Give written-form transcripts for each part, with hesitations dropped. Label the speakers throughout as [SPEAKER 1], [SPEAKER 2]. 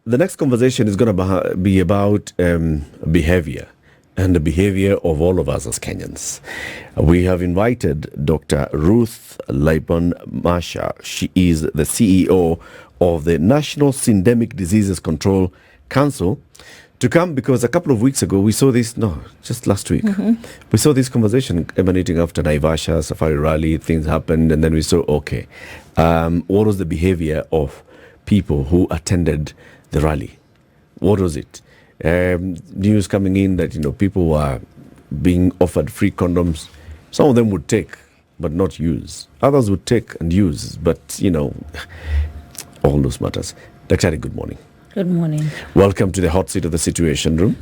[SPEAKER 1] the next conversation is going to be about behavior and the behavior of all of us as Kenyans. We have invited Dr. Ruth Laibon Masha. She is the CEO of the National Syndemic Diseases Control Council to come because a couple of weeks ago we saw this, just last week, we saw this conversation emanating after Naivasha, Safari Rally, things happened, and then we saw, what was the behavior of people who attended the rally? What was it? News coming in that, people were being offered free condoms. Some of them would take, but not use. Others would take and use, but, all those matters. Dr. good morning.
[SPEAKER 2] Good morning.
[SPEAKER 1] Welcome to the hot seat of the Situation Room.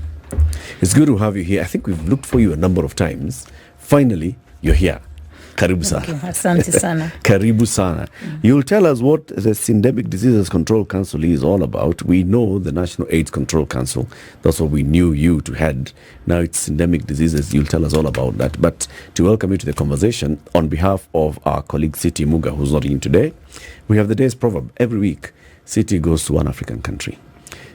[SPEAKER 1] It's good to have you here. I think we've looked for you a number of times. Finally, you're here. Karibu sana.
[SPEAKER 2] Asante sana.
[SPEAKER 1] Karibu sana. You'll tell us what the Syndemic Diseases Control Council is all about. We know the National AIDS Control Council. That's what we knew you to head. Now it's Syndemic Diseases. You'll tell us all about that. But to welcome you to the conversation, on behalf of our colleague Siti Muga, who's not in today, we have the day's proverb. Every week, Siti goes to one African country.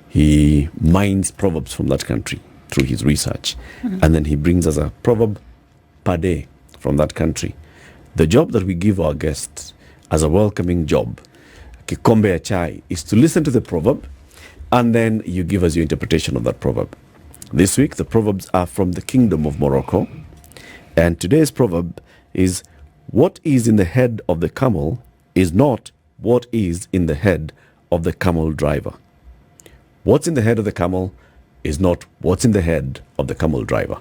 [SPEAKER 1] He mines proverbs from that country through his research. And then he brings us a proverb per day from that country. The job that we give our guests as a welcoming job, kikombe ya chai, is to listen to the proverb and then you give us your interpretation of that proverb. This week, the proverbs are from the Kingdom of Morocco. And today's proverb is, what is in the head of the camel is not what is in the head of the camel driver. What's in the head of the camel is not what's in the head of the camel driver.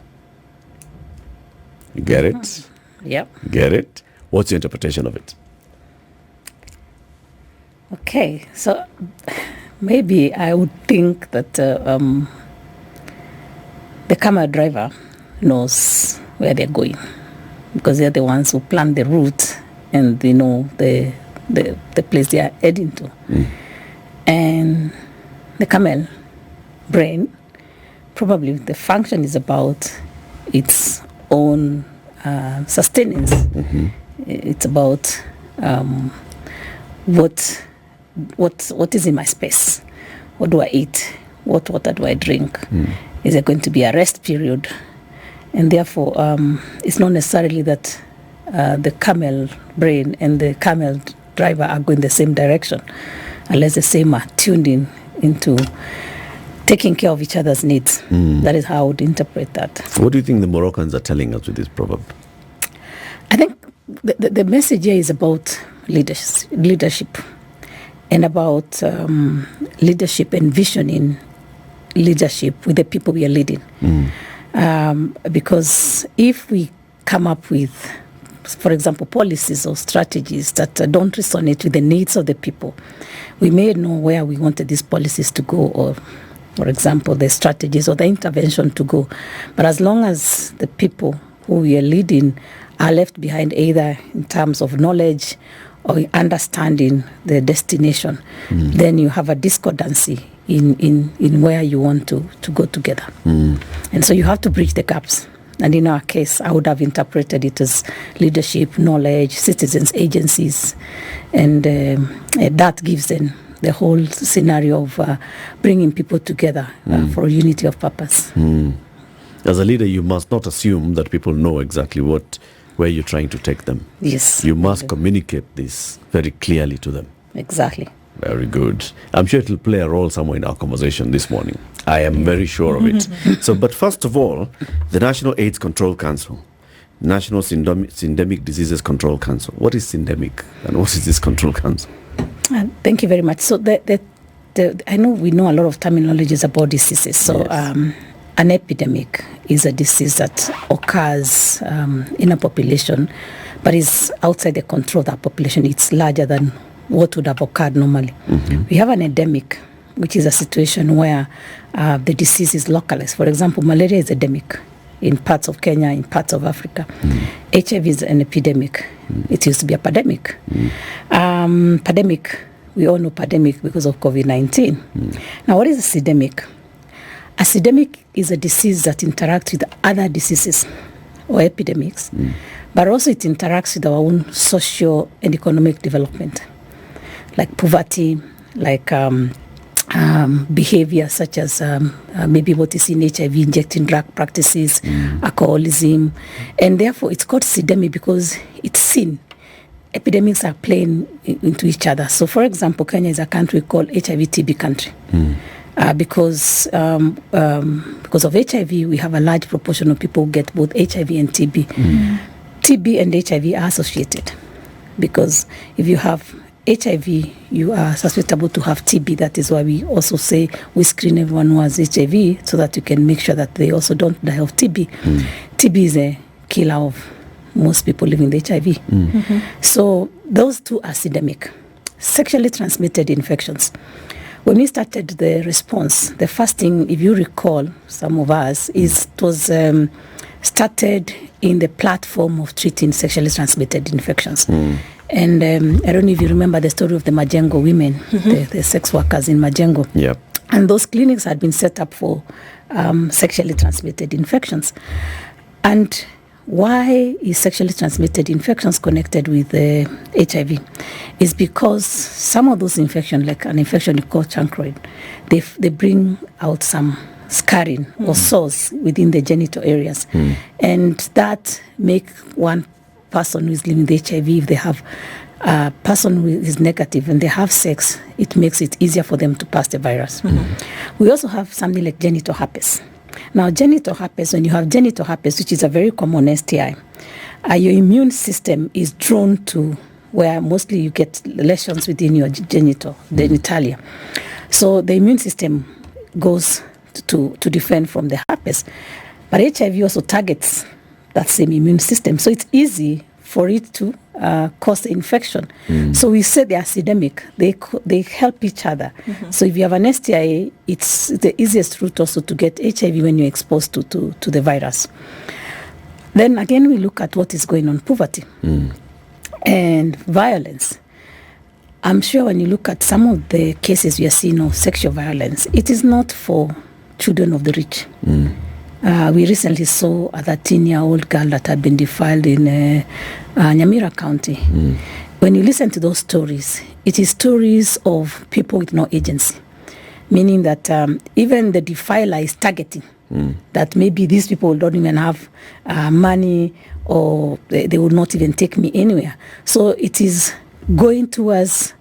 [SPEAKER 1] You get it?
[SPEAKER 2] Yep.
[SPEAKER 1] Get it? What's your interpretation of it?
[SPEAKER 2] Okay, so maybe I would think that the camel driver knows where they're going because they're the ones who plan the route and they know the place they are heading to. And the camel brain, probably the function is about its own sustenance. It's about what is in my space. What do I eat? What water do I drink? Is there going to be a rest period? And therefore, it's not necessarily that the camel brain and the camel driver are going the same direction, unless the same are tuned into taking care of each other's needs. That is how I would interpret that.
[SPEAKER 1] What do you think the Moroccans are telling us with this proverb?
[SPEAKER 2] I think the message here is about leadership and about leadership and visioning leadership with the people we are leading. Because if we come up with, for example, policies or strategies that don't resonate with the needs of the people, we may know where we wanted these policies to go, or, for example, the strategies or the intervention to go. But as long as the people who we are leading are left behind, either in terms of knowledge or understanding the destination, then you have a discordancy in where you want to go together. And so you have to bridge the gaps. And in our case, I would have interpreted it as leadership, knowledge, citizens, agencies, and that gives them the whole scenario of bringing people together for unity of purpose.
[SPEAKER 1] As a leader, you must not assume that people know exactly where you're trying to take them.
[SPEAKER 2] Yes.
[SPEAKER 1] You must communicate this very clearly to them.
[SPEAKER 2] Exactly.
[SPEAKER 1] Very good. I'm sure it will play a role somewhere in our conversation this morning. I am very sure of it. But first of all, the National AIDS Control Council, National Syndemic Diseases Control Council. What is syndemic and what is this control council?
[SPEAKER 2] Thank you very much. So I know we know a lot of terminologies about diseases. So yes. An epidemic is a disease that occurs in a population, but is outside the control of that population. It's larger than what would have occurred normally. We have an endemic, which is a situation where the disease is localized. For example, malaria is endemic in parts of Kenya, in parts of Africa. HIV is an epidemic. It used to be a pandemic. Pandemic, we all know pandemic because of COVID-19. Now, what is a syndemic? A syndemic is a disease that interacts with other diseases or epidemics, but also it interacts with our own social and economic development, like poverty, like behavior such as maybe what is in HIV, injecting drug practices, alcoholism, and therefore it's called syndemic because it's seen. Epidemics are playing into each other. So, for example, Kenya is a country called HIV-TB country. Because of HIV, we have a large proportion of people who get both HIV and TB. TB and HIV are associated because if you have HIV, you are susceptible to have TB. That is why we also say we screen everyone who has HIV so that you can make sure that they also don't die of TB. TB is a killer of most people living with HIV. So those two are syndemic. Sexually transmitted infections. When we started the response, the first thing, if you recall, some of us, is it was started in the platform of treating sexually transmitted infections. And I don't know if you remember the story of the Majengo women, the sex workers in Majengo.
[SPEAKER 1] Yep.
[SPEAKER 2] And those clinics had been set up for sexually transmitted infections. And why is sexually transmitted infections connected with HIV? Is because some of those infections, like an infection called chancroid, they bring out some scarring or sores within the genital areas. And that make one person who is living with HIV, if they have a person who is negative and they have sex, it makes it easier for them to pass the virus. We also have something like genital herpes. Now, genital herpes, when you have genital herpes, which is a very common STI, your immune system is drawn to where mostly you get lesions within your genitalia. So the immune system goes to defend from the herpes. But HIV also targets that same immune system. So it's easy for it to cause the infection. So we say they are syndemic. They help each other. So if you have an STI, it's the easiest route also to get HIV when you're exposed to the virus. Then again, we look at what is going on, poverty and violence. I'm sure when you look at some of the cases we are seeing of sexual violence, it is not for children of the rich. We recently saw a 13-year-old girl that had been defiled in Nyamira County. When you listen to those stories, it is stories of people with no agency, meaning that even the defiler is targeting that maybe these people don't even have money or they will not even take me anywhere. So it is going towards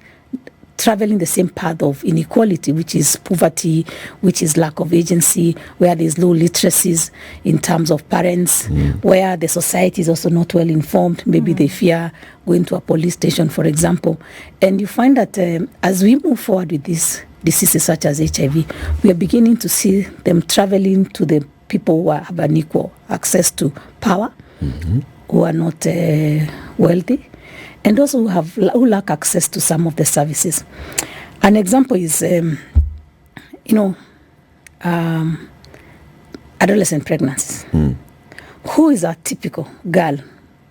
[SPEAKER 2] traveling the same path of inequality, which is poverty, which is lack of agency, where there's low literacies in terms of parents, where the society is also not well informed. Maybe they fear going to a police station, for example. And you find that as we move forward with these diseases such as HIV, we are beginning to see them traveling to the people who have unequal access to power, who are not wealthy, and also who lack access to some of the services. An example is, adolescent pregnancies. Who is a typical girl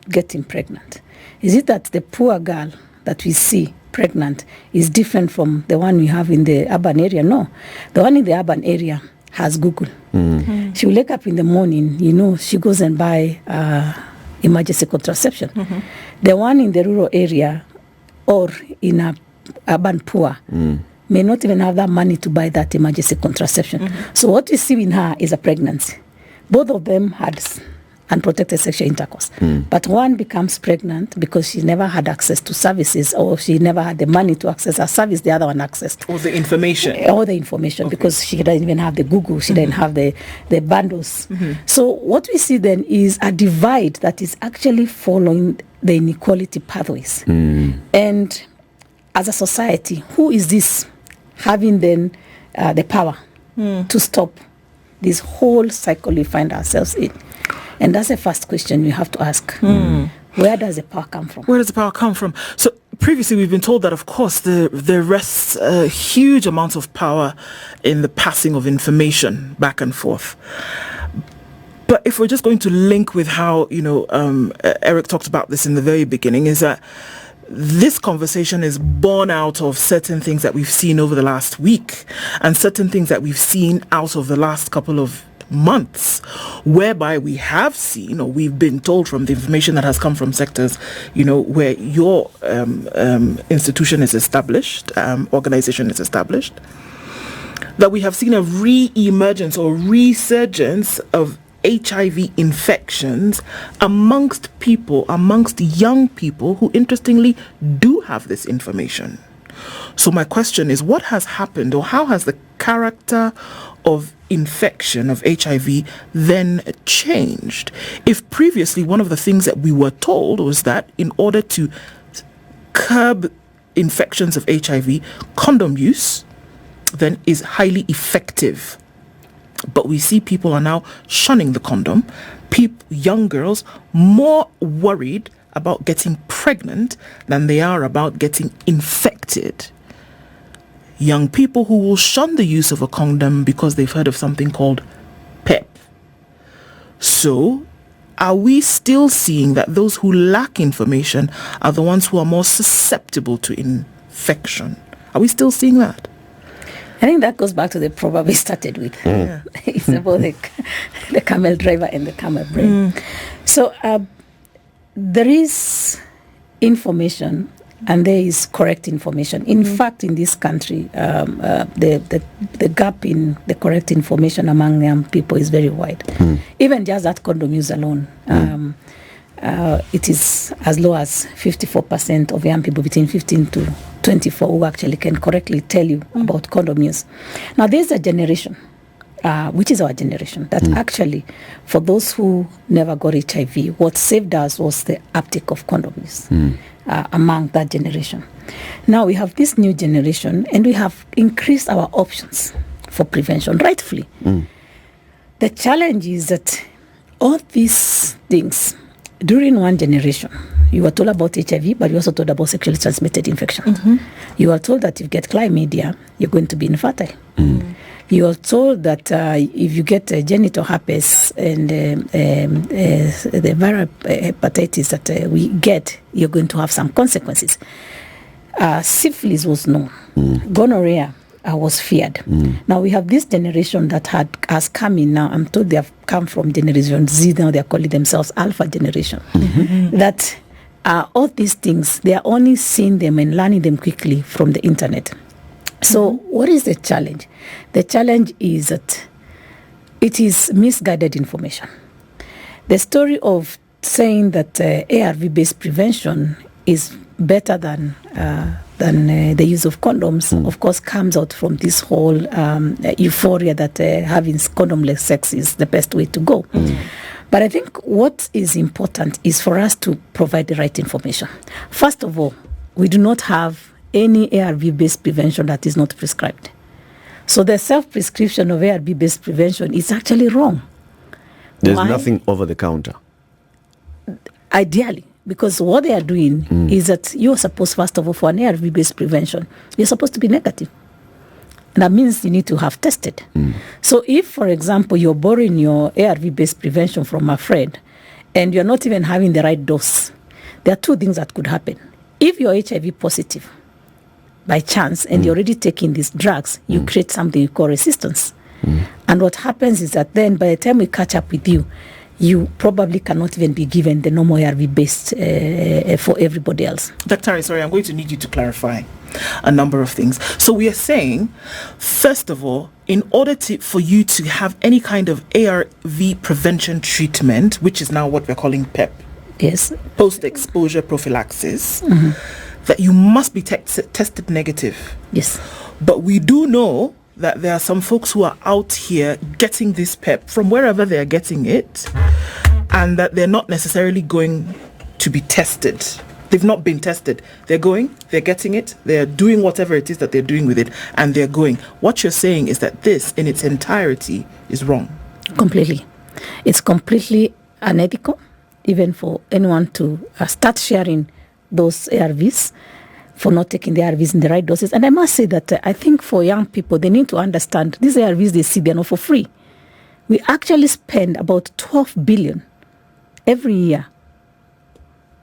[SPEAKER 2] getting pregnant? Is it that the poor girl that we see pregnant is different from the one we have in the urban area? No. The one in the urban area has Google. She will wake up in the morning, she goes and buy emergency contraception. The one in the rural area or in a urban poor may not even have that money to buy that emergency contraception. So what we see in her is a pregnancy. Both of them had unprotected sexual intercourse. But one becomes pregnant because she never had access to services or she never had the money to access a service. The other one accessed
[SPEAKER 3] all the information.
[SPEAKER 2] Because she didn't even have the Google. She didn't have the bundles. So what we see then is a divide that is actually following the inequality pathways. And as a society, who is this having then the power to stop this whole cycle we find ourselves in? And that's the first question we have to ask. Where does the power come from?
[SPEAKER 3] Where does the power come from? So previously we've been told that, of course, there rests a huge amount of power in the passing of information back and forth. But if we're just going to link with how, Eric talked about this in the very beginning, is that this conversation is born out of certain things that we've seen over the last week and certain things that we've seen out of the last couple of months, whereby we have seen, or we've been told from the information that has come from sectors, where your institution is established, organization is established, that we have seen a re-emergence or resurgence of HIV infections amongst young people who interestingly do have this information. So my question is, what has happened, or how has the character of infection of HIV then changed? If previously one of the things that we were told was that in order to curb infections of HIV, condom use then is highly effective. But we see people are now shunning the condom. Young girls more worried about getting pregnant than they are about getting infected. Young people who will shun the use of a condom because they've heard of something called PEP. So, are we still seeing that those who lack information are the ones who are more susceptible to infection? Are we still seeing that?
[SPEAKER 2] I think that goes back to the proverb we started with.
[SPEAKER 3] Yeah.
[SPEAKER 2] It's about the camel driver and the camel brain. So there is information and there is correct information. In fact, in this country, the gap in the correct information among young people is very wide. Even just that condom use alone, it is as low as 54% of young people between 15 to 24 who actually can correctly tell you about condom use. Now, there's a generation, which is our generation, that actually, for those who never got HIV, what saved us was the uptake of condom use among that generation. Now, we have this new generation, and we have increased our options for prevention, rightfully. The challenge is that all these things, during one generation, you were told about HIV, but you also told about sexually transmitted infections. You were told that if you get chlamydia, you're going to be infertile. You are told that if you get genital herpes and the viral hepatitis that we get, you're going to have some consequences. Syphilis was known. Gonorrhea was feared. Now we have this generation that has come in now. I'm told they have come from Generation Z. Now they're calling themselves Alpha Generation. That all these things, they are only seeing them and learning them quickly from the internet. So what is the challenge? The challenge is that it is misguided information. The story of saying that ARV-based prevention is better than the use of condoms, of course, comes out from this whole euphoria that having condomless sex is the best way to go. But I think what is important is for us to provide the right information. First of all, we do not have any ARV-based prevention that is not prescribed. So the self-prescription of ARV-based prevention is actually wrong.
[SPEAKER 1] There's
[SPEAKER 2] Why?
[SPEAKER 1] nothing over the counter.
[SPEAKER 2] Ideally, because what they are doing is that you're supposed, first of all, for an ARV-based prevention, you're supposed to be negative. And that means you need to have tested. So if, for example, you're borrowing your ARV-based prevention from a friend and you're not even having the right dose, there are two things that could happen. If you're HIV positive, by chance, and you're already taking these drugs, you create something you call resistance. And what happens is that then by the time we catch up with you, you probably cannot even be given the normal ARV-based for everybody else.
[SPEAKER 3] Dr. Sorry, I'm going to need you to clarify a number of things. So we are saying, first of all, in order for you to have any kind of ARV prevention treatment, which is now what we're calling PEP,
[SPEAKER 2] Yes.
[SPEAKER 3] post-exposure prophylaxis, that you must be tested negative.
[SPEAKER 2] Yes.
[SPEAKER 3] But we do know that there are some folks who are out here getting this PEP from wherever they are getting it, and that they're not necessarily going to be tested. They've not been tested. They're going, they're getting it, they're doing whatever it is that they're doing with it, and they're going. What you're saying is that this, in its entirety, is wrong.
[SPEAKER 2] Completely. It's completely unethical, even for anyone to start sharing those ARVs, for not taking the ARVs in the right doses. And I must say that I think for young people, they need to understand these ARVs they see, they're not for free. We actually spend about 12 billion every year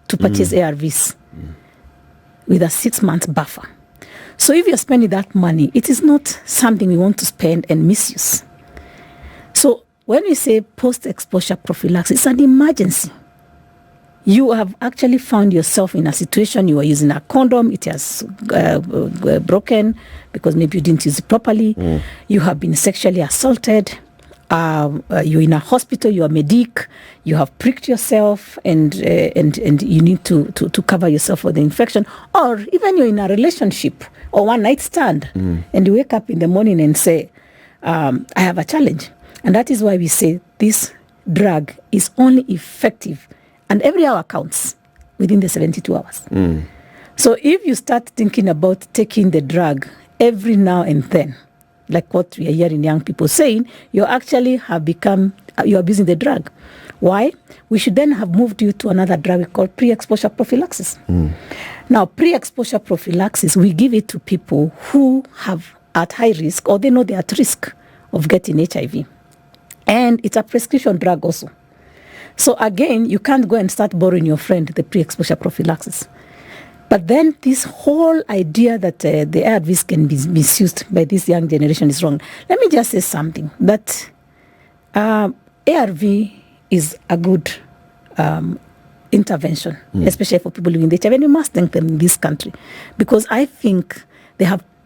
[SPEAKER 2] to purchase ARVs with a 6-month buffer. So if you're spending that money, it is not something we want to spend and misuse. So when we say post-exposure prophylaxis, it's an emergency. you have actually found yourself in a situation you are using a condom, it has broken because maybe you didn't use it properly. You have been sexually assaulted. You're in a hospital, you're a medic, you have pricked yourself, and you need to cover yourself for the infection. Or even you're in a relationship or one night stand, and you wake up in the morning and say, I have a challenge. And that is why we say this drug is only effective, and every hour counts within the 72 hours. So if you start thinking about taking the drug every now and then, like what we are hearing young people saying, you actually have become, you are abusing the drug. Why? We should then have moved you to another drug called pre-exposure prophylaxis. Now, pre-exposure prophylaxis, we give it to people who have at high risk, or they know they're at risk of getting HIV. And it's a prescription drug also. So again, you can't go and start borrowing your friend the pre-exposure prophylaxis. But then this whole idea that the ARVs can be misused by this young generation is wrong. Let me just say something, that ARV is a good intervention, especially for people living with HIV. And we must thank them in this country, because I think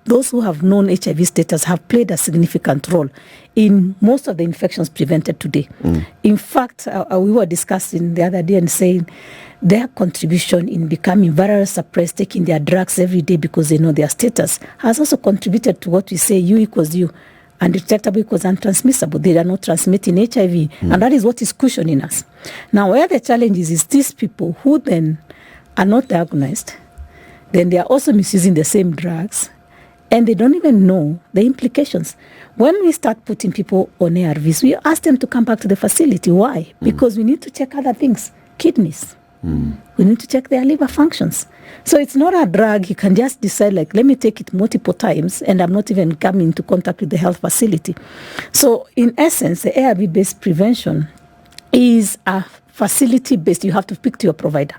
[SPEAKER 2] those who have known HIV status have played a significant role in most of the infections prevented today. In fact, we were discussing the other day and saying their contribution in becoming viral suppressed, taking their drugs every day because they know their status, has also contributed to what we say U equals U, undetectable equals untransmissible. They are not transmitting HIV, and that is what is cushioning us. Now, where the challenge is these people who then are not diagnosed, then they are also misusing the same drugs, and they don't even know the implications. When we start putting people on ARVs, we ask them to come back to the facility. Why? Because we need to check other things, kidneys. We need to check their liver functions. So it's not a drug you can just decide, like, let me take it multiple times and I'm not even coming into contact with the health facility. So in essence, the ARV-based prevention is a facility-based. You have to speak to your provider.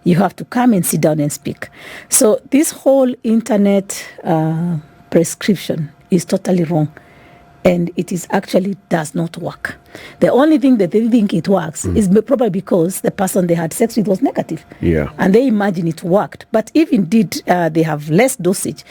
[SPEAKER 2] You have to come and sit down and speak. So this whole internet prescription is totally wrong. And it is actually does not work. The only thing that they think it works is probably because the person they had sex with was negative. Yeah. And they imagine it worked. But if indeed they have less dosage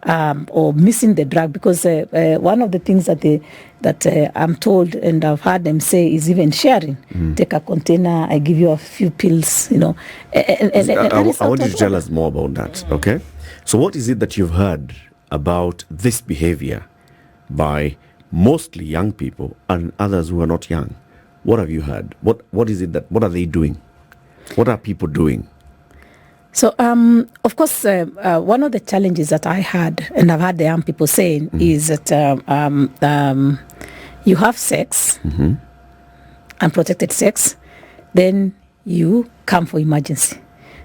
[SPEAKER 2] or missing the drug, because one of the things that I'm told and I've heard them say is even sharing. Take a container, I give you a few pills, I
[SPEAKER 1] want you to tell us more about that, okay? So what is it that you've heard about this behavior by mostly young people and others who are not young? What have you heard? What is it what are they doing? What are people doing?
[SPEAKER 2] So, of course, one of the challenges that I had, and I've had the young people saying, is that you have sex, unprotected sex, then you come for emergency.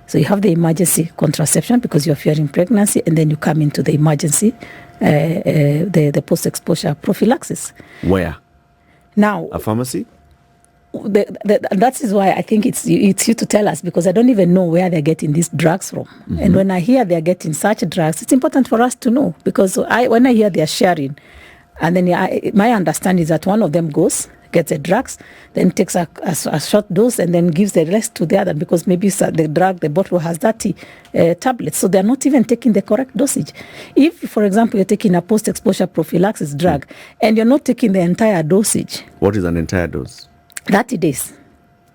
[SPEAKER 2] So you have the emergency contraception because you're fearing pregnancy, and then you come into the emergency, the post-exposure prophylaxis. Where? Now, a pharmacy? That is why I think it's you to tell us, because I don't even know where they're getting these drugs from. And when I hear they're getting such drugs, it's important for us to know, because when I hear they're sharing, and then my understanding is that one of them gets the drugs, then takes a short dose and then gives the rest to the other, because maybe the bottle has 30 tablets. So they're not even taking the correct dosage. If, for example, you're taking a post-exposure prophylaxis drug and you're not taking the entire dosage.
[SPEAKER 1] What is an entire dose?
[SPEAKER 2] 30 days.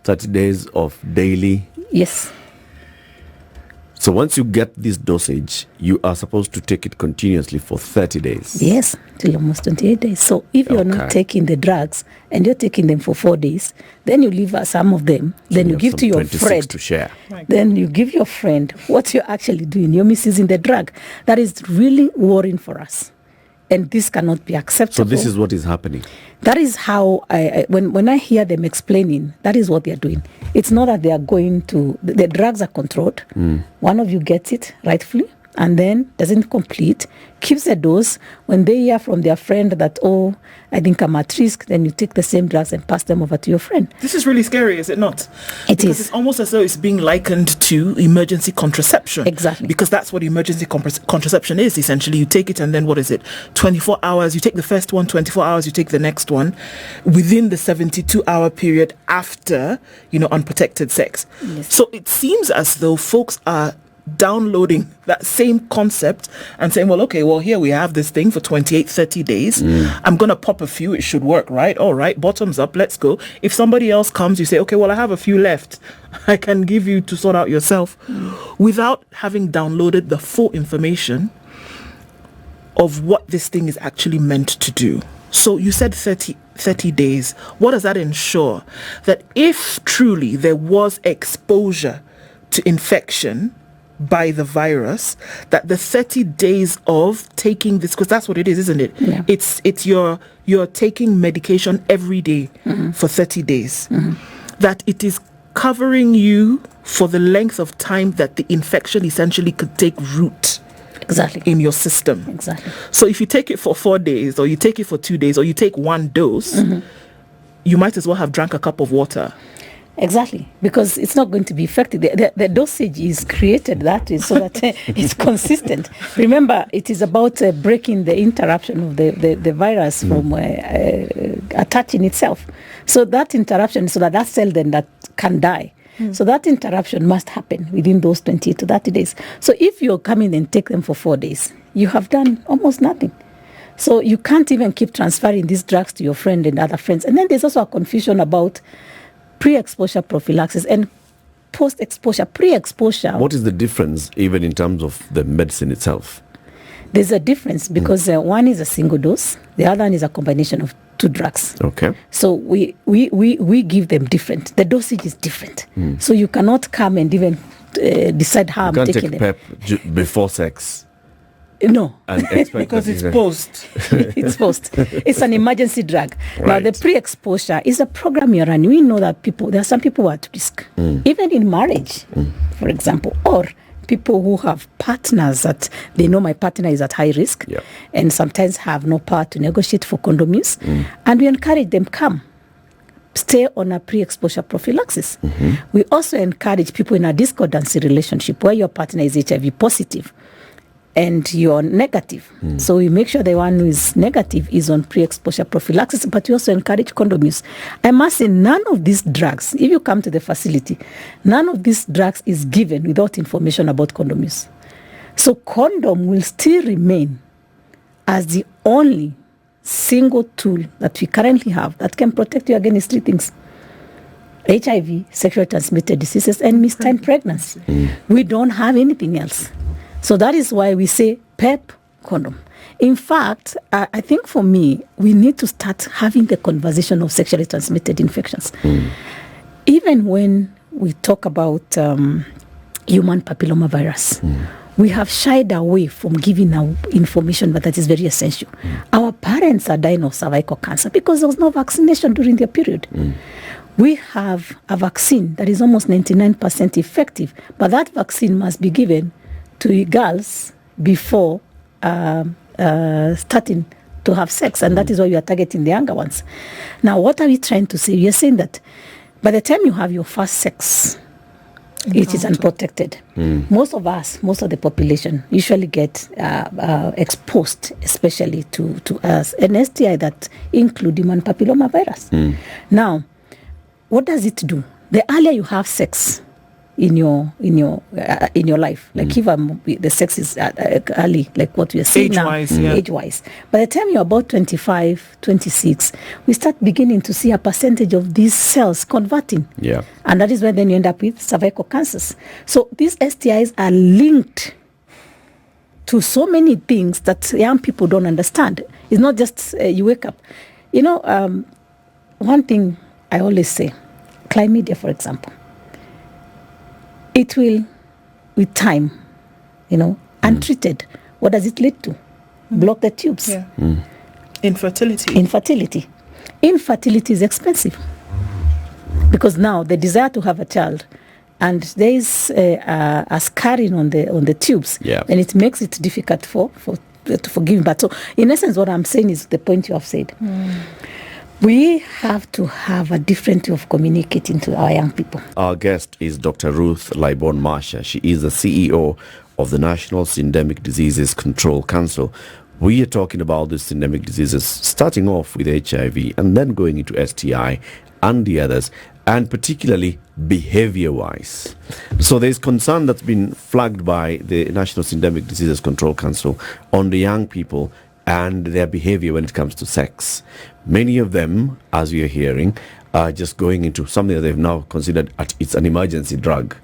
[SPEAKER 1] 30 days of daily?
[SPEAKER 2] Yes.
[SPEAKER 1] So once you get this dosage, you are supposed to take it continuously for 30 days?
[SPEAKER 2] Yes, till almost 28 days. So if you're not taking the drugs and you're taking them for 4 days, then you leave some of them, so then you give to your friend. To share. Then you give your friend what you're actually doing. You're misusing the drug. That is really worrying for us. And this cannot be acceptable.
[SPEAKER 1] So this is what is happening.
[SPEAKER 2] That is how, when I hear them explaining, that is what they are doing. It's not that they are going to, the drugs are controlled. One of you gets it rightfully, and then doesn't complete, keeps a dose. When they hear from their friend that, oh, I think I'm at risk, then you take the same drugs and pass them over to your friend.
[SPEAKER 3] This is really scary, is it not?
[SPEAKER 2] Because
[SPEAKER 3] it's almost as though it's being likened to emergency contraception.
[SPEAKER 2] Exactly.
[SPEAKER 3] Because that's what emergency contraception is, essentially. You take it and then, 24 hours, you take the first one, 24 hours, you take the next one, within the 72-hour period after, unprotected sex.
[SPEAKER 2] Yes.
[SPEAKER 3] So it seems as though folks are downloading that same concept and saying, here we have this thing for 28, 30 days. I'm going to pop a few. It should work, right? All right. Bottoms up. Let's go. If somebody else comes, you say, I have a few left. I can give you to sort out yourself without having downloaded the full information of what this thing is actually meant to do. So you said 30 days. What does that ensure? That if truly there was exposure to infection by the virus, that the 30 days of taking this, because that's what it is, isn't it?
[SPEAKER 2] Yeah.
[SPEAKER 3] It's you're taking medication every day for 30 days. That it is covering you for the length of time that the infection essentially could take root.
[SPEAKER 2] Exactly.
[SPEAKER 3] In your system.
[SPEAKER 2] Exactly.
[SPEAKER 3] So if you take it for 4 days, or you take it for 2 days, or you take one dose, you might as well have drank a cup of water.
[SPEAKER 2] Exactly, because it's not going to be effective. The dosage is created that way so that it's consistent. Remember, it is about breaking the interruption of the virus from attaching itself. So that interruption, so that cell then that can die. So that interruption must happen within those 20 to 30 days. So if you're coming and take them for 4 days, you have done almost nothing. So you can't even keep transferring these drugs to your friend and other friends. And then there's also a confusion about pre-exposure prophylaxis and post-exposure. Pre-exposure.
[SPEAKER 1] What is the difference even in terms of the medicine itself?
[SPEAKER 2] There's a difference because one is a single dose, the other one is a combination of 2 drugs.
[SPEAKER 1] Okay.
[SPEAKER 2] So we give them different. The dosage is different. So you cannot come and even decide how I'm taking
[SPEAKER 1] them. You can't take PEP before sex.
[SPEAKER 2] No,
[SPEAKER 1] and expect
[SPEAKER 3] because it's post.
[SPEAKER 2] It's post. It's an emergency drug.
[SPEAKER 1] Right.
[SPEAKER 2] Now, the pre-exposure is a program you're running. We know that there are some people who are at risk, even in marriage, for example, or people who have partners that they know my partner is at high risk, and sometimes have no power to negotiate for condom use, and we encourage them, stay on a pre-exposure prophylaxis. We also encourage people in a discordancy relationship where your partner is HIV positive and you're negative. So we make sure the one who is negative is on pre-exposure prophylaxis, but we also encourage condom use. I must say, none of these drugs, if you come to the facility, none of these drugs is given without information about condom use. So condom will still remain as the only single tool that we currently have that can protect you against 3 things: HIV, sexually transmitted diseases, and mistimed pregnancy. We don't have anything else. So that is why we say PEP, condom. In fact, I think for me, we need to start having the conversation of sexually transmitted infections. Even when we talk about human papillomavirus, we have shied away from giving our information, but that is very essential. Our parents are dying of cervical cancer because there was no vaccination during their period. We have a vaccine that is almost 99% effective, but that vaccine must be given to girls before starting to have sex, and that is why we are targeting the younger ones. Now, what are we trying to say? We are saying that by the time you have your first sex, it is unprotected. Most of the population usually get exposed, especially to an STI that include human papillomavirus. Now, what does it do? The earlier you have sex in your life, like if the sex is early, like what we are seeing age-wise, by the time you're about 25, 26, we start beginning to see a percentage of these cells converting. And that is when then you end up with cervical cancers. So these STIs are linked to so many things that young people don't understand. It's not just you wake up. One thing I always say, chlamydia, for example, it will, with time, untreated, what does it lead to? Block the tubes.
[SPEAKER 3] Infertility.
[SPEAKER 2] Infertility is expensive because now the desire to have a child and there is a scarring on the tubes, and it makes it difficult to giving birth. So in essence, what I'm saying is the point you have said. We have to have a different way of communicating to our young people.
[SPEAKER 1] Our guest is Dr. Ruth Laibon Masha. She is the CEO of the National Syndemic Diseases Control Council. We are talking about the syndemic diseases, starting off with HIV and then going into STI and the others, and particularly behavior-wise. So there's concern that's been flagged by the National Syndemic Diseases Control Council on the young people and their behavior when it comes to sex. Many of them, as we are hearing, are just going into something that they've now considered it's an emergency drug.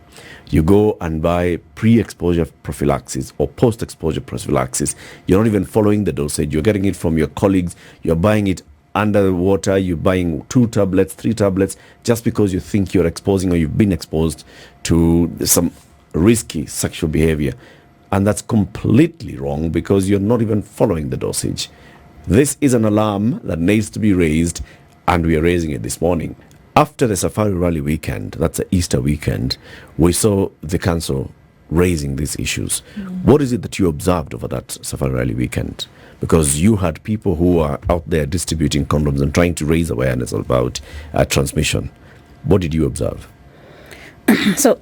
[SPEAKER 1] You go and buy pre-exposure prophylaxis or post-exposure prophylaxis. You're not even following the dosage. You're getting it from your colleagues. You're buying it under the water. You're buying 2 tablets, 3 tablets, just because you think you're exposing or you've been exposed to some risky sexual behavior. And that's completely wrong because you're not even following the dosage. This is an alarm that needs to be raised, and we are raising it this morning. After the Safari Rally weekend, that's the Easter weekend, we saw the council raising these issues. What is it that you observed over that Safari Rally weekend? Because you had people who are out there distributing condoms and trying to raise awareness about transmission. What did you observe?
[SPEAKER 2] So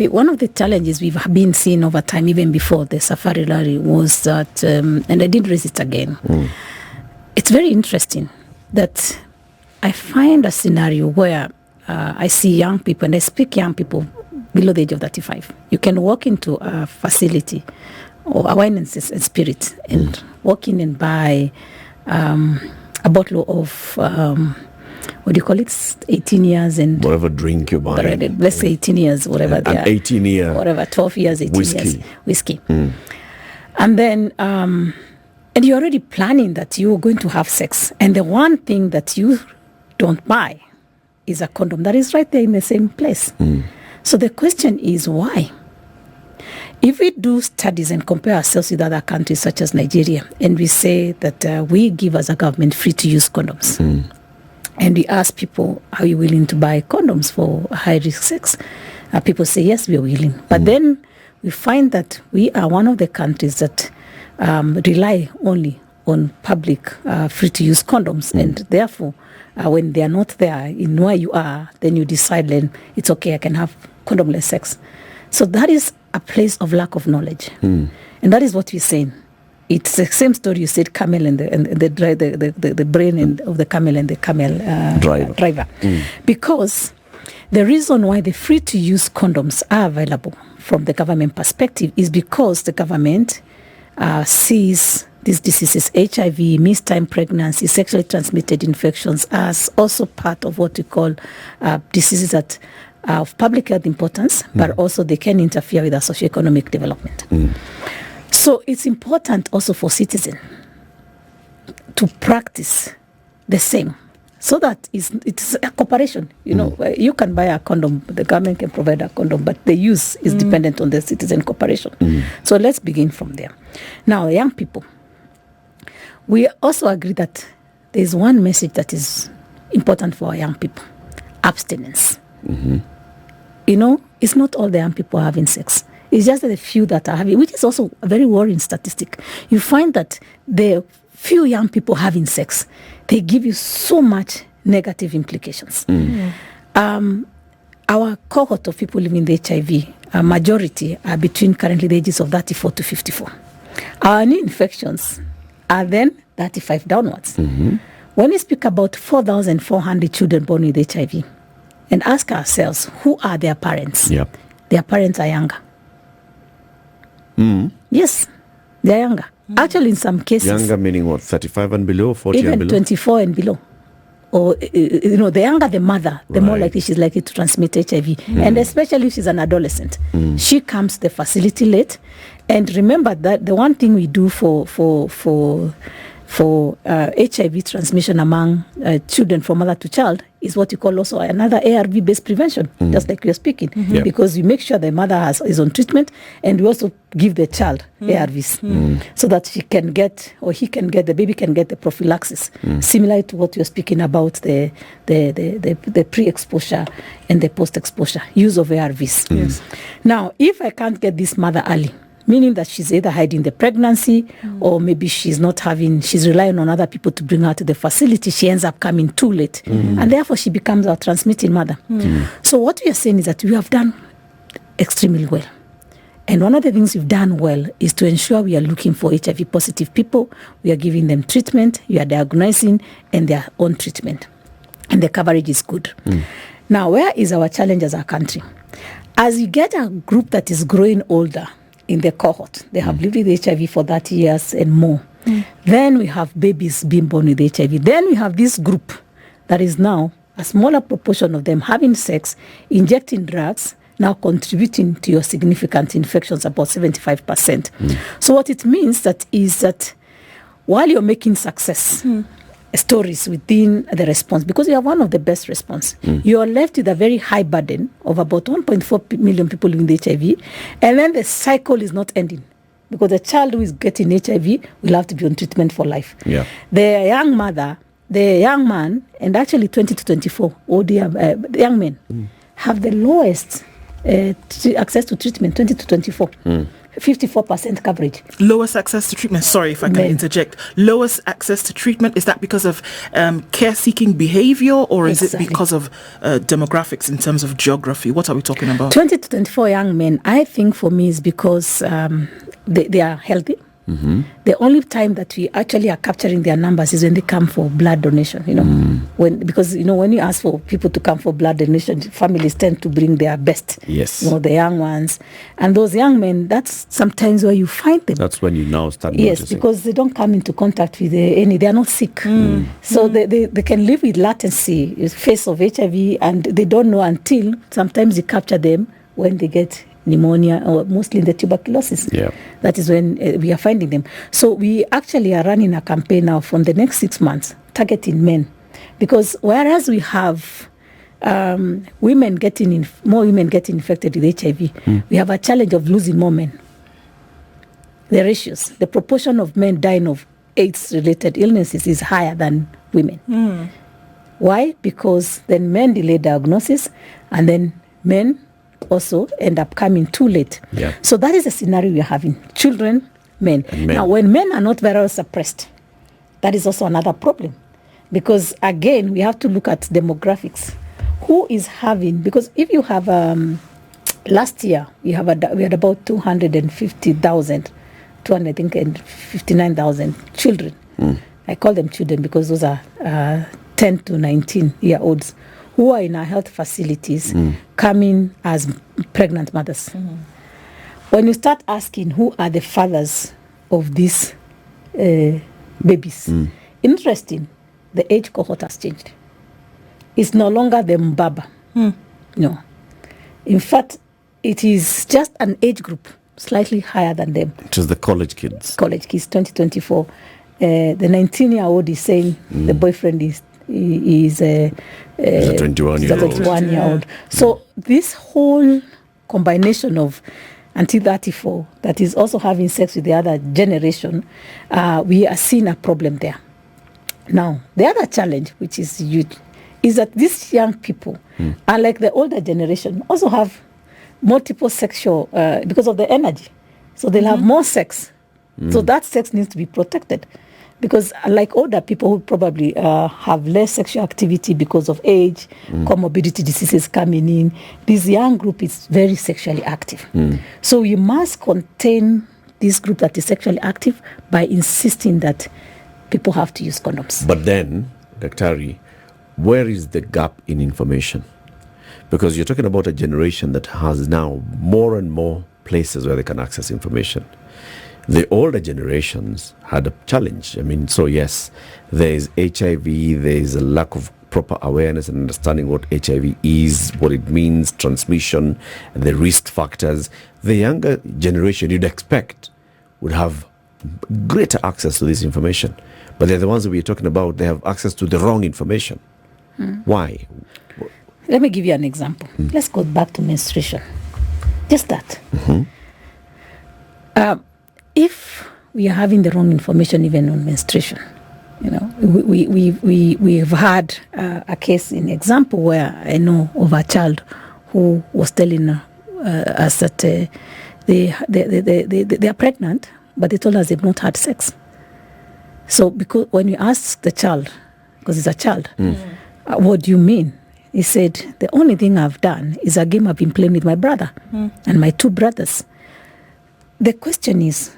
[SPEAKER 2] one of the challenges we've been seeing over time, even before the Safari Rally, was that, and I did raise it again, it's very interesting that I find a scenario where I see young people, and I speak young people below the age of 35. You can walk into a facility or a wine and spirit and walk in and buy a bottle of, what do you call it, 18 years and...
[SPEAKER 1] Whatever drink you're buying.
[SPEAKER 2] Let's say 18 years, whatever they are.
[SPEAKER 1] 18 year.
[SPEAKER 2] Whatever, 12 years, 18
[SPEAKER 1] whiskey.
[SPEAKER 2] years. Whiskey. And then... and you're already planning that you're going to have sex. And the one thing that you don't buy is a condom that is right there in the same place. So the question is why? If we do studies and compare ourselves with other countries such as Nigeria, and we say that we give as a government free to use condoms, and we ask people, are you willing to buy condoms for high-risk sex? People say, yes, we are willing. But then we find that we are one of the countries that rely only on public free-to-use condoms, and therefore, when they are not there in where you are, then you decide then it's okay, I can have condomless sex. So that is a place of lack of knowledge, and that is what we're saying. It's the same story you said, camel and the brain of the camel and the camel driver. Because the reason why the free-to-use condoms are available from the government perspective is because the government sees these diseases, HIV, missed-time pregnancy, sexually transmitted infections, as also part of what we call diseases that are of public health importance, but also they can interfere with our socioeconomic development. So it's important also for citizens to practice the same, so that it's a cooperation. You know, you can buy a condom, the government can provide a condom, but the use is dependent on the citizen cooperation. So let's begin from there. Now, young people, we also agree that there's one message that is important for our young people: abstinence. You know, it's not all the young people are having sex. It's just the few that are having, which is also a very worrying statistic. You find that the few young people having sex, they give you so much negative implications. Our cohort of people living with HIV, a majority are between currently the ages of 34 to 54. Our new infections are then 35 downwards. When we speak about 4,400 children born with HIV, and ask ourselves, who are their parents? Their parents are younger. Yes, they're younger. Actually, in some cases... Younger
[SPEAKER 1] meaning what, 35 and below, 40
[SPEAKER 2] even
[SPEAKER 1] and below?
[SPEAKER 2] 24 and below. Or, you know, the younger the mother, the more likely she's likely to transmit HIV. And especially if she's an adolescent. She comes to the facility late. And remember that the one thing we do for for HIV transmission among children from mother to child is what you call also another ARV-based prevention, just like you're speaking, because we make sure the mother is on treatment, and we also give the child ARVs so that she can get, or he can get, the baby can get the prophylaxis, similar to what you're speaking about, the pre-exposure and the post-exposure use of ARVs. Yes. Now, if I can't get this mother early, meaning that she's either hiding the pregnancy or maybe she's relying on other people to bring her to the facility, she ends up coming too late. And therefore she becomes our transmitting mother. So what we are saying is that we have done extremely well. And one of the things we've done well is to ensure we are looking for HIV positive people, we are giving them treatment, we are diagnosing, and they are on treatment. And the coverage is good. Now, where is our challenge as a country? As you get a group that is growing older in the cohort, they have lived with HIV for 30 years and more. Then we have babies being born with HIV. Then we have this group that is now a smaller proportion of them having sex, injecting drugs, now contributing to your significant infections, about 75%. So what it means is that while you're making success stories within the response, because you have one of the best response, you are left with a very high burden of about 1.4 million people living with HIV, and then the cycle is not ending, because the child who is getting HIV will have to be on treatment for life. The young mother, the young man, and actually 20 to 24, the young men have the lowest access to treatment, 20 to 24. 54% coverage.
[SPEAKER 3] Lowest access to treatment. Sorry if I can interject. Lowest access to treatment, is that because of care-seeking behavior, or is it because of demographics in terms of geography? What are we talking about? 20
[SPEAKER 2] to 24 young men, I think for me is because they are healthy. The only time that we actually are capturing their numbers is when they come for blood donation, because when you ask for people to come for blood donation, families tend to bring their best, the young ones, and those young men, that's sometimes where you find them.
[SPEAKER 1] That's when you now start noticing.
[SPEAKER 2] Because they don't come into contact with they are not sick, so they can live with latency, face of HIV, and they don't know until sometimes you capture them when they get pneumonia, or mostly in the tuberculosis. That is when we are finding them. So we actually are running a campaign now from the next 6 months targeting men, because whereas we have more women getting infected with HIV, we have a challenge of losing more men. The ratios, the proportion of men dying of AIDS-related illnesses is higher than women. Why? Because then men delay diagnosis, and then men also end up coming too late. So that is a scenario we are having. Children, men. Now, when men are not viral suppressed, that is also another problem. Because again, we have to look at demographics. Who is having, because if you have, last year, we had about 259,000 children. I call them children because those are 10 to 19-year-olds who are in our health facilities coming as pregnant mothers. When you start asking who are the fathers of these babies, interesting, the age cohort has changed. It's no longer the Mbaba. No. In fact, it is just an age group slightly higher than them.
[SPEAKER 1] It is the college kids.
[SPEAKER 2] College kids, 2024. The 19-year-old is saying the boyfriend is a 21-year-old. So this whole combination of until 34 that is also having sex with the other generation, we are seeing a problem there. Now, the other challenge, which is huge, is that these young people, unlike the older generation, also have multiple sexual, because of the energy. So they'll have more sex. So that sex needs to be protected. Because unlike older people who probably have less sexual activity because of age, comorbidity diseases coming in, this young group is very sexually active. So you must contain this group that is sexually active by insisting that people have to use condoms.
[SPEAKER 1] But then, Daktari, where is the gap in information? Because you're talking about a generation that has now more and more places where they can access information. The older generations had a challenge. I mean, so yes, there is HIV, there is a lack of proper awareness and understanding what HIV is, what it means, transmission, and the risk factors. The younger generation, you'd expect, would have greater access to this information. But they're the ones that we're talking about, they have access to the wrong information. Why?
[SPEAKER 2] Let me give you an example. Let's go back to menstruation. Just that. If we are having the wrong information even on menstruation, we've had a case in example where I know of a child who was telling us that they are pregnant, but they told us they've not had sex. So because when you ask the child, because it's a child, what do you mean? He said, the only thing I've done is a game I've been playing with my brother and my two brothers. The question is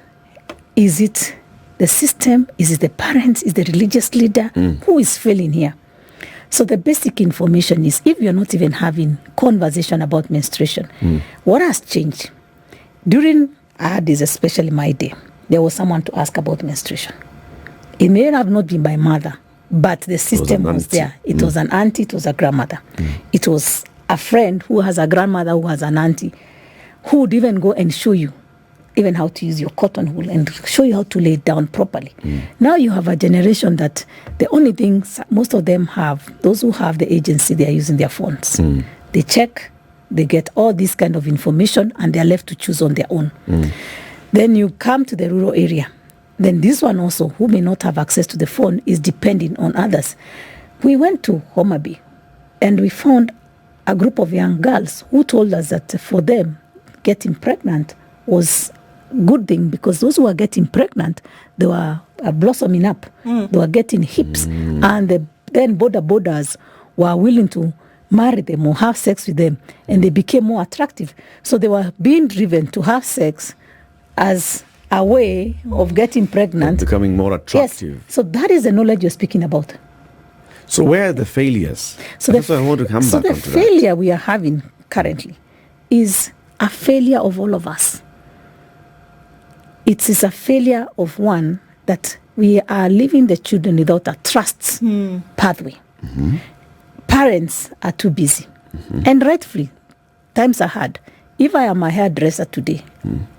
[SPEAKER 2] it the system? Is it the parents? Is the religious leader? Who is failing here? So the basic information is, if you're not even having conversation about menstruation, what has changed? During, I had this especially my day, there was someone to ask about menstruation. It may have not been my mother, but the system was there. It was an auntie, it was a grandmother. It was a friend who has a grandmother who has an auntie, who would even go and show you even how to use your cotton wool and show you how to lay it down properly. Now you have a generation that the only things most of them have, those who have the agency, they are using their phones. They check, they get all this kind of information, and they are left to choose on their own. Then you come to the rural area. Then this one also, who may not have access to the phone, is depending on others. We went to Homa Bay, and we found a group of young girls who told us that for them, getting pregnant was good thing, because those who were getting pregnant, they were blossoming up. They were getting hips. And then borders were willing to marry them or have sex with them, and they became more attractive. So they were being driven to have sex as a way of getting pregnant.
[SPEAKER 1] Becoming more attractive.
[SPEAKER 2] Yes. So that is the knowledge you're speaking about.
[SPEAKER 1] So where are the failures?
[SPEAKER 2] So
[SPEAKER 1] that's why I want to come back onto that.
[SPEAKER 2] So the failure we are having currently is a failure of all of us. It is a failure of one, that we are leaving the children without a trust pathway. Parents are too busy. And rightfully, times are hard. If I am a hairdresser today,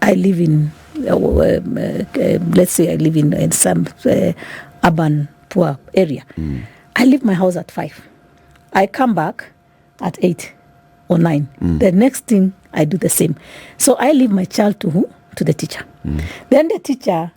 [SPEAKER 2] I live in, let's say I live in some urban poor area. I leave my house at 5. I come back at 8 or 9. The next thing, I do the same. So I leave my child to who? To the teacher. Then the teacher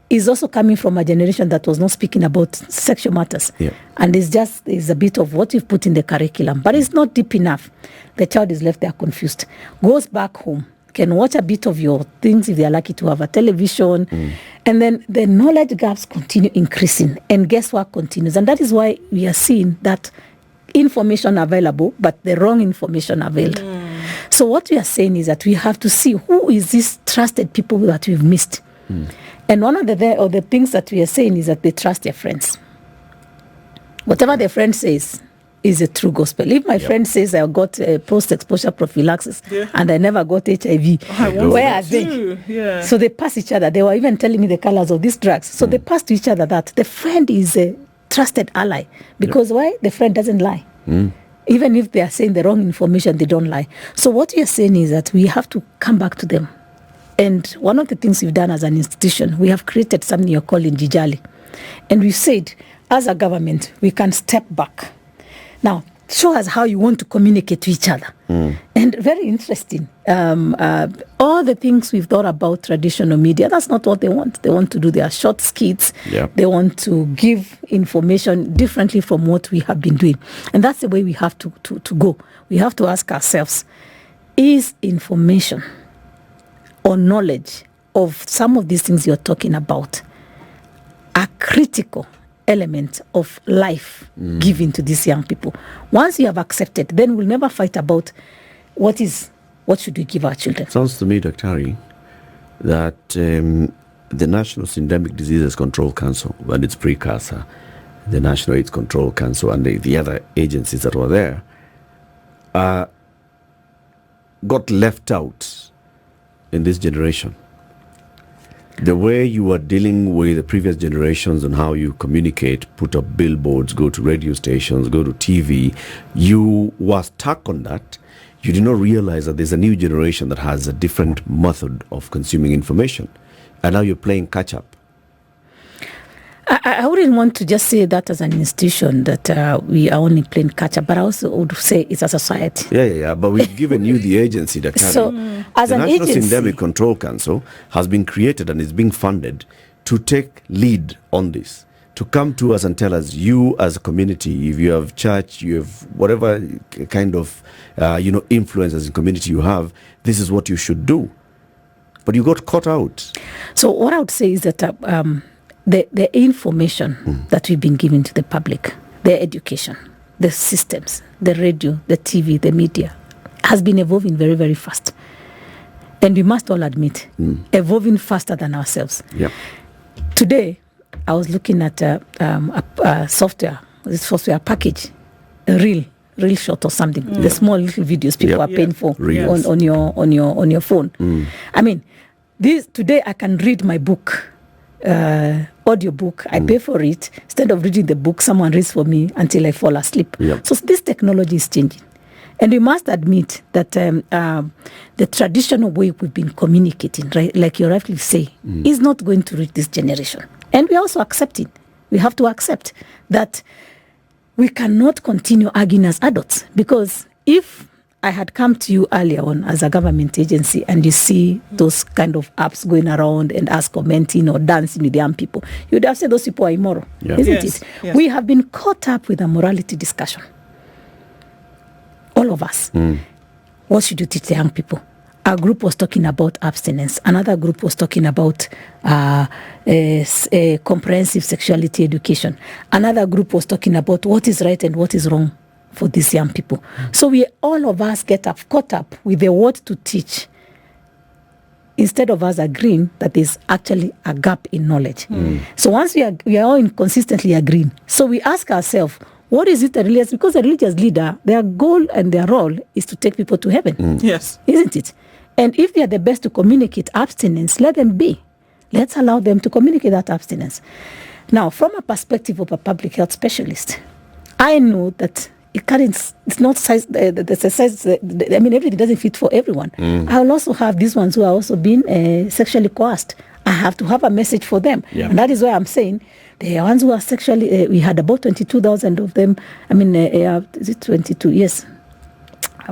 [SPEAKER 2] is also coming from a generation that was not speaking about sexual matters. And it's a bit of what you've put in the curriculum, but it's not deep enough. The child is left there confused. Goes back home, can watch a bit of your things if they are lucky to have a television. And then the knowledge gaps continue increasing. And guess what continues? And that is why we are seeing that information available, but the wrong information availed. So what we are saying is that we have to see who is these trusted people that we've missed. And one of the things that we are saying is that they trust their friends. Whatever their friend says is a true gospel. If my friend says I got post-exposure prophylaxis and I never got HIV, where are they? So they pass each other. They were even telling me the colors of these drugs. So they pass to each other that the friend is a trusted ally. Because why? The friend doesn't lie. Even if they are saying the wrong information, they don't lie. So what we are saying is that we have to come back to them. And one of the things we've done as an institution, we have created something you're calling Jijali. And we said, as a government, we can step back. Now, show us how you want to communicate to each other. And very interesting. All the things we've thought about traditional media, that's not what they want. They want to do their short skits. They want to give information differently from what we have been doing. And that's the way we have to go. We have to ask ourselves, is information or knowledge of some of these things you're talking about a critical element of life given to these young people? Once you have accepted, then we'll never fight about what should we give our children.
[SPEAKER 1] Sounds to me, Dr. Harry, that the National Syndemic Diseases Control Council and its precursor, the National AIDS Control Council, and the other agencies that were there, got left out in this generation. The way you are dealing with the previous generations and how you communicate, put up billboards, go to radio stations, go to TV, you were stuck on that. You did not realize that there's a new generation that has a different method of consuming information. And now you're playing catch up.
[SPEAKER 2] I wouldn't want to just say that as an institution that we are only playing catch up, but I also would say it's a society.
[SPEAKER 1] Yeah. But we've given you the agency, Dr.
[SPEAKER 2] So, as
[SPEAKER 1] the
[SPEAKER 2] an
[SPEAKER 1] National
[SPEAKER 2] agency,
[SPEAKER 1] Syndemic Control Council has been created and is being funded to take lead on this, to come to us and tell us, you as a community, if you have church, you have whatever kind of influence as a community you have, this is what you should do. But you got caught out.
[SPEAKER 2] So what I would say is that the information that we've been giving to the public, the education, the systems, the radio, the TV, the media, has been evolving very, very fast. And we must all admit, evolving faster than ourselves.
[SPEAKER 1] Yep.
[SPEAKER 2] Today, I was looking at a software package, a reel shot or something, the small little videos people are paying for on your phone. I mean, today I can read my book, audio book. I pay for it. Instead of reading the book, someone reads for me until I fall asleep.
[SPEAKER 1] Yep.
[SPEAKER 2] So this technology is changing. And we must admit that the traditional way we've been communicating, right, like you rightly say, is not going to reach this generation. And we also accepting. We have to accept that we cannot continue arguing as adults, because if I had come to you earlier on as a government agency and you see those kind of apps going around and us commenting or dancing with young people, you would have said those people are immoral, isn't it?
[SPEAKER 3] Yes.
[SPEAKER 2] We have been caught up with a morality discussion. All of us. What should you teach the young people? A group was talking about abstinence. Another group was talking about comprehensive sexuality education. Another group was talking about what is right and what is wrong for these young people. So all of us caught up with the what to teach, instead of us agreeing that there's actually a gap in knowledge. So once we are all consistently agreeing, so we ask ourselves, what is it that religious? Because a religious leader, their goal and their role is to take people to heaven.
[SPEAKER 3] Yes.
[SPEAKER 2] Isn't it? And if they are the best to communicate abstinence, let them be. Let's allow them to communicate that abstinence. Now, from a perspective of a public health specialist, I know that it's not size. The size. I mean, everything doesn't fit for everyone. I will also have these ones who are also being sexually coerced. I have to have a message for them, and that is why I'm saying the ones who are sexually. We had about 22,000 of them. I mean, is it 22? Yes.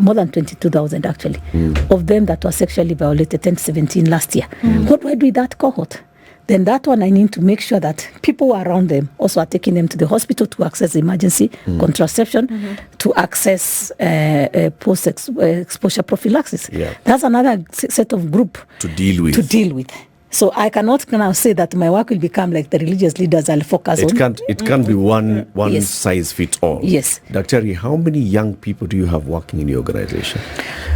[SPEAKER 2] More than 22,000 actually, of them that were sexually violated, 1017 last year. What do I do with that cohort? Then that one I need to make sure that people around them also are taking them to the hospital to access emergency contraception, to access post-exposure prophylaxis. Yeah. That's another set of group
[SPEAKER 1] to deal with.
[SPEAKER 2] So I cannot now say that my work will become like the religious leaders I'll focus on.
[SPEAKER 1] It can't be one size fits all.
[SPEAKER 2] Yes.
[SPEAKER 1] Dr. How many young people do you have working in your organization?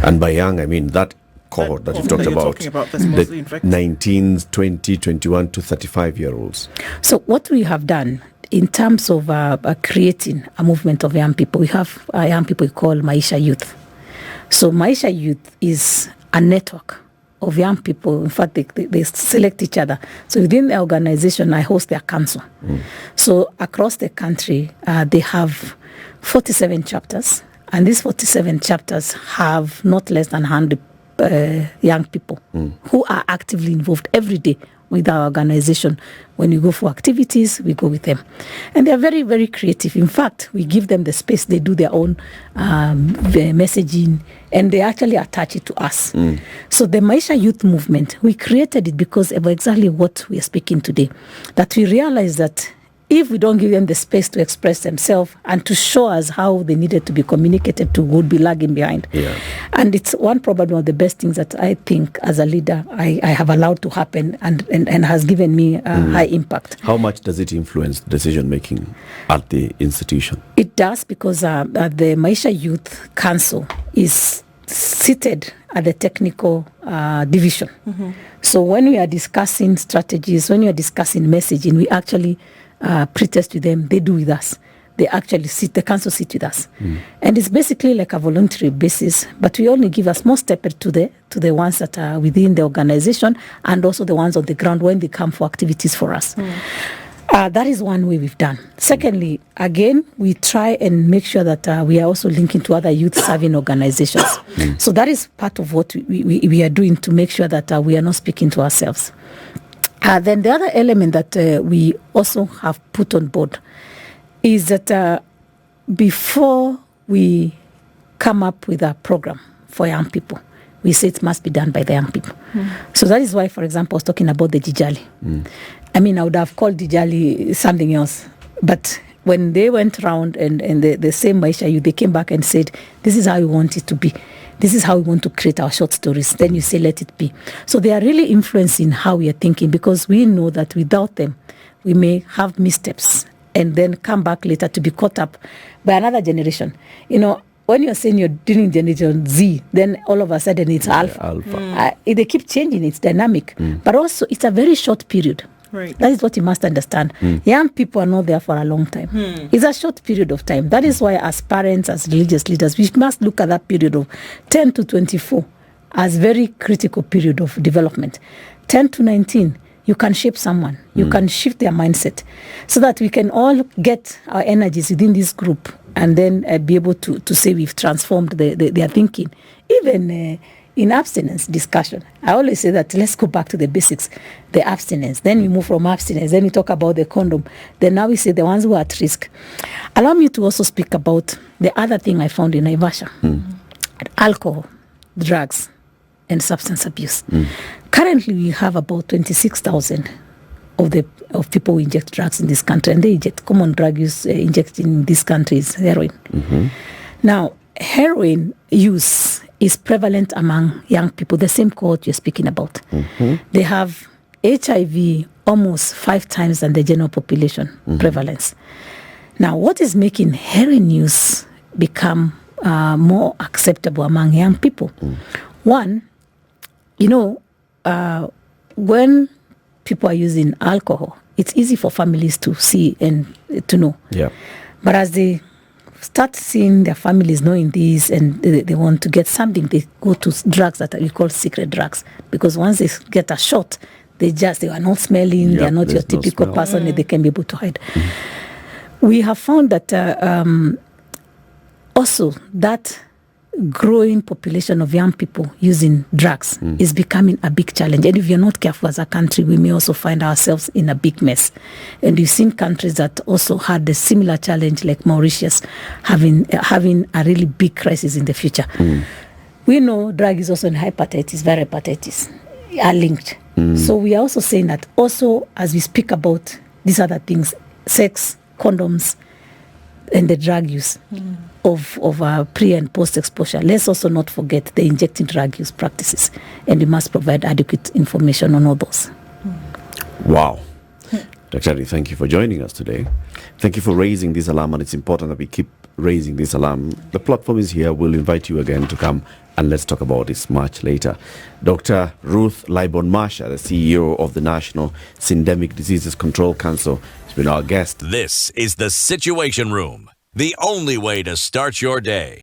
[SPEAKER 1] And by young, I mean that cohort that you've talked about, the 19, 20, 21 to 35-year-olds.
[SPEAKER 2] So what we have done in terms of creating a movement of young people, we have young people we call Masha Youth. So Masha Youth is a network of young people. In fact, they select each other. So within the organization, I host their council. So across the country, they have 47 chapters. And these 47 chapters have not less than 100 young people who are actively involved every day with our organization. When we go for activities, we go with them. And they're very, very creative. In fact, we give them the space. They do their own messaging, and they actually attach it to us. So the Masha Youth Movement, we created it because of exactly what we are speaking today. That we realize that if we don't give them the space to express themselves and to show us how they needed to be communicated to, would be lagging behind. Yeah. And it's probably one of the best things that I think as a leader I have allowed to happen and has given me high impact.
[SPEAKER 1] How much does it influence decision making at the institution?
[SPEAKER 2] It does, because the Masha Youth Council is seated at the technical division. So when we are discussing strategies, when we are discussing messaging, we actually pre-test with them. They do with us. They actually the council sit with us. And it's basically like a voluntary basis, but we only give a small step to the ones that are within the organization, and also the ones on the ground when they come for activities for us. That is one way we've done. Secondly, again, we try and make sure that we are also linking to other youth-serving organizations. So that is part of what we are doing to make sure that we are not speaking to ourselves. Then the other element that we also have put on board is that before we come up with a program for young people, we say it must be done by the young people. So that is why, for example, I was talking about the Jijali. I mean, I would have called Jijali something else. But when they went around and the same Masha youth, they came back and said, this is how we want it to be. This is how we want to create our short stories. Then you say, let it be. So they are really influencing how we are thinking, because we know that without them, we may have missteps and then come back later to be caught up by another generation. You know, when you're saying you're dealing Generation Z, then all of a sudden it's Alpha. They keep changing, it's dynamic. But also, it's a very short period.
[SPEAKER 3] Right.
[SPEAKER 2] That is what you must understand. Young people are not there for a long time. It's a short period of time. That is why, as parents, as religious leaders, we must look at that period of 10 to 24 as very critical period of development. 10 to 19, you can shape someone. You can shift their mindset so that we can all get our energies within this group and then be able to say we've transformed their thinking. Even in abstinence discussion, I always say that let's go back to the basics, the abstinence. Then we move from abstinence. Then we talk about the condom. Then now we say the ones who are at risk. Allow me to also speak about the other thing I found in Naivasha. Alcohol, drugs, and substance abuse. Currently, we have about 26,000 of people who inject drugs in this country, and they inject common drug use inject in this country is heroin. Now, heroin use is prevalent among young people, the same cohort you're speaking about. They have HIV almost 5 times than the general population prevalence. Now, what is making heroin use become more acceptable among young people? One, you know, when people are using alcohol, it's easy for families to see and to know. Yeah. But as they start seeing their families knowing this and they want to get something, they go to drugs that we call secret drugs. Because once they get a shot, they are not smelling, they are not your typical person that they can be able to hide. We have found that also that growing population of young people using drugs is becoming a big challenge. And if you're not careful as a country, we may also find ourselves in a big mess. And we've seen countries that also had a similar challenge, like Mauritius, having a really big crisis in the future. We know drug is also in hepatitis, viral hepatitis, are linked. So we are also saying that also as we speak about these other things, sex, condoms, and the drug use of pre and post exposure, let's also not forget the injecting drug use practices, and we must provide adequate information on all those.
[SPEAKER 1] Wow. Dr. Ali, thank you for joining us today. Thank you for raising this alarm, and it's important that we keep raising this alarm. The platform is here. We'll invite you again to come and let's talk about this much later. Dr. Ruth Laibon Masha, the CEO of the National Syndemic Diseases Control Council, has been our guest.
[SPEAKER 4] This is the Situation Room, the only way to start your day.